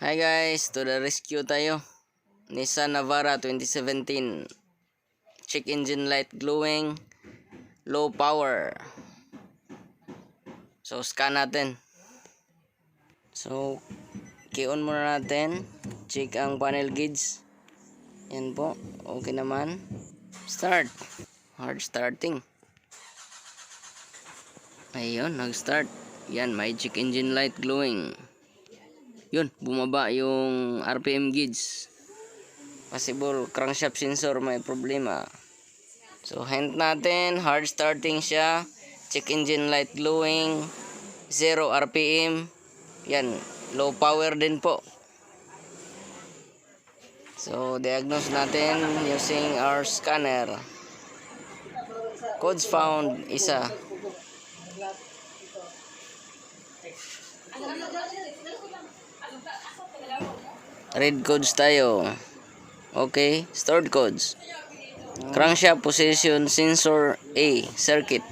Hi guys, to the rescue tayo. Nissan Navara 2017. Check engine light glowing, low power. So scan natin. So key-on muna natin. Check ang panel gauge. Yan po. Okay naman. Start. Hard starting. Ayun, nag-start. Yan, may check engine light glowing. Yun, bumaba yung RPM gauge. Possible crankshaft sensor may problema. So hint natin, hard starting siya. Check engine light glowing. 0 RPM. Yan, low power din po. So diagnose natin using our scanner. Codes found, isa. Read codes tayo. Okay, stored codes. Crankshaft position sensor A circuit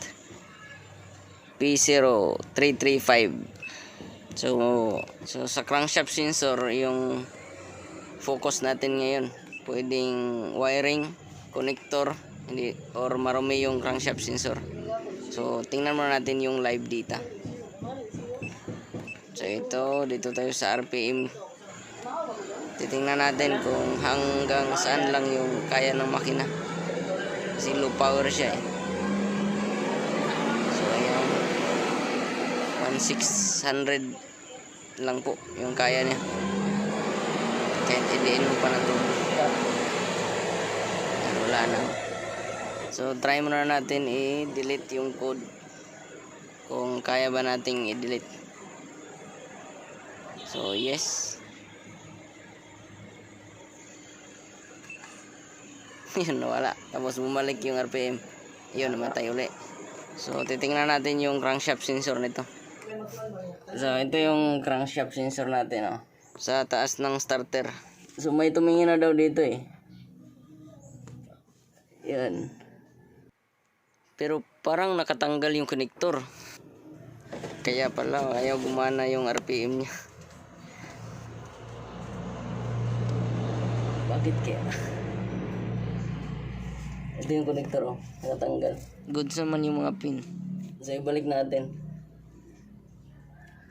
P0335. So sa crankshaft sensor yung focus natin ngayon. Pwedeng wiring, connector, hindi or marumi yung crankshaft sensor. So tingnan muna natin yung live data. So dito tayo sa RPM. Titingnan natin kung hanggang saan lang yung kaya ng makina. Kasi low power siya eh. So ayan, 1600 lang po yung kaya niya. Kahit i-diin mo pa na ito, wala na. So try muna natin i-delete yung code, kung kaya ba nating i-delete. So yes. Yun, wala. Tapos bumalik yung RPM. Yun, namatay uli. So titingnan natin yung crankshaft sensor nito. So ito yung crankshaft sensor natin, oh, sa taas ng starter. So may tumingin na daw dito eh. Yan. Pero parang nakatanggal yung connector. Kaya pala ayaw gumana yung RPM niya. Bakit kaya? Ito yung connector, oh, nakatanggal. Goods naman yung mga pin. So ibalik natin.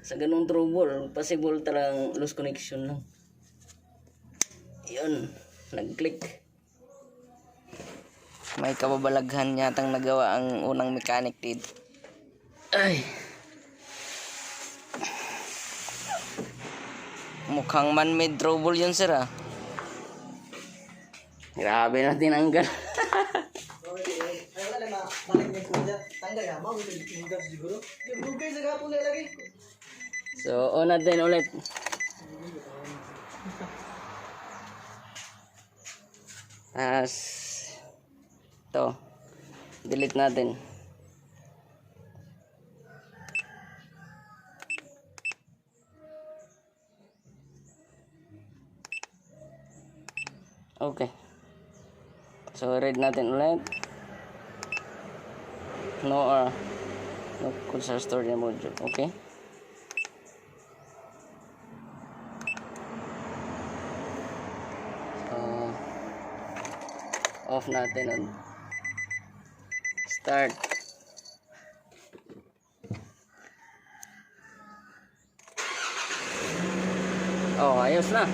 Sa ganung trouble, possible talang loose connection lang. Yun, nag-click. May kababalaghan yatang nagawa ang unang mechanic dito. Ay. Mukhang man-made trouble yun, sir, ah. Grabe na tinanggal. So, on natin ulit. Ito. Delete natin. Okay. So read natin ulit. No could store the module. Okay. So off natin on start. Oh, ayos na.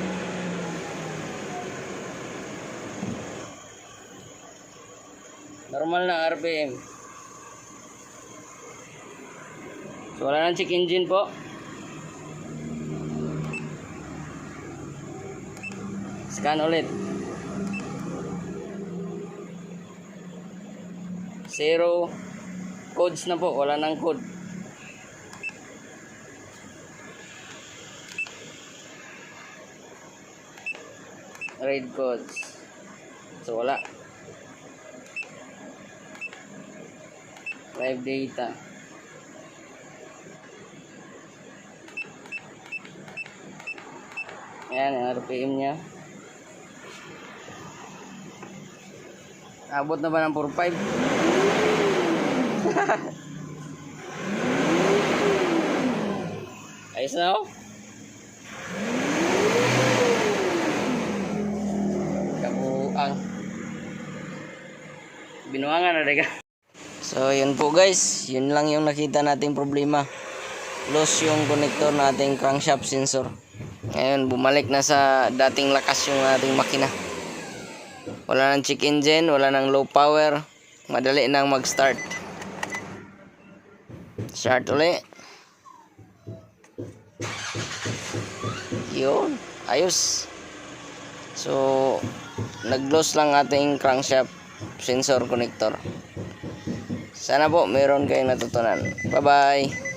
Normal na RPM. So wala nang check engine po. Scan ulit. 0 codes na po, wala nang code. Read codes. So wala. Live data. Ayan ang RPM nya. Abot na ba ng 4.5? Ayos na, oh. Binuangan na daga. So, yun po guys. Yun lang yung nakita nating problema. Loose yung connector nating crankshaft sensor. Ngayon, bumalik na sa dating lakas yung ating makina. Wala nang check engine, wala nang low power. Madali nang mag-start. Start uli. Yun, ayos. So, nag-loose lang ating crankshaft sensor connector. Sana po meron kayong natutunan. Bye-bye.